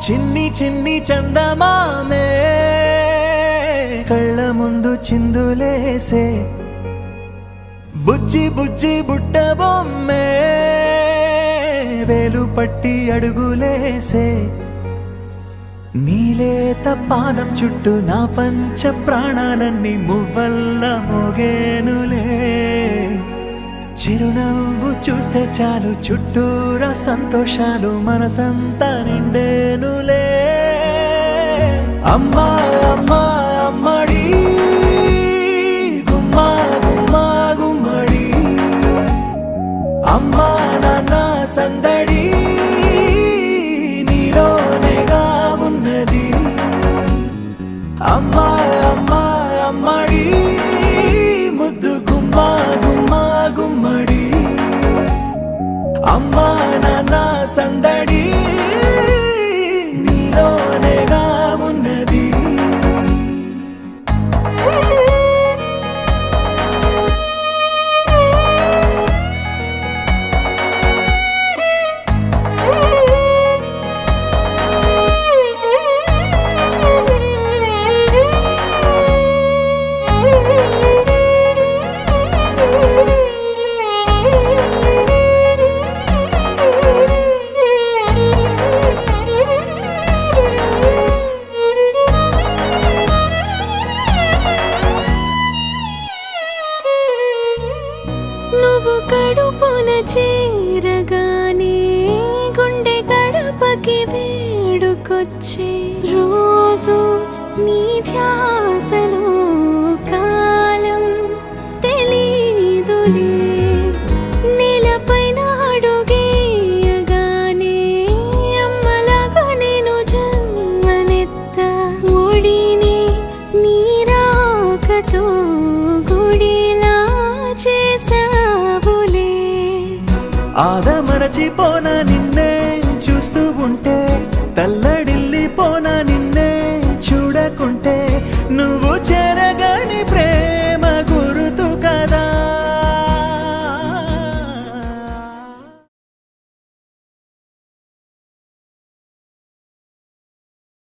చిన్ని చిన్ని చందమామే కళ్ళ ముందు చిందులేసే బుజ్జి బుజ్జి బుట్ట బొమ్మే వేలు పట్టి అడుగులేసే నీలేత పానం చుట్టూ నా పంచ ప్రాణాలన్నీ మువ్వల్ల మోగేనులే చిరునవ్వు చూస్తే చాలు చుట్టూరా సంతోషాలు మనసంతా నిండేనులే అమ్మా అమ్మా అమ్మడి గుమ్మా గుమ్మా గుమ్మడి అమ్మా నాన్న సందడి నీలోనేగా ఉన్నది అమ్మా అమ్మా అమ్మడి ముద్దు గుమ్మా గుమ్మా గుమ్మడి అమ్మా నాన్న సందడి నీలోనేగా ఉన్నది నువ్వు కడుపున చేరగానే గుండె గడపకి వేడుకొచ్చే రోజు నీ ధ్యాసలో కాలం తెలీదులే నేలపైన అడుగేయగానే అమ్మలాగా నేను జన్మనెత్త ఒడిని నీ రాకతో గుడిలా చేసావులే ఆదమరచిపోన నిన్నే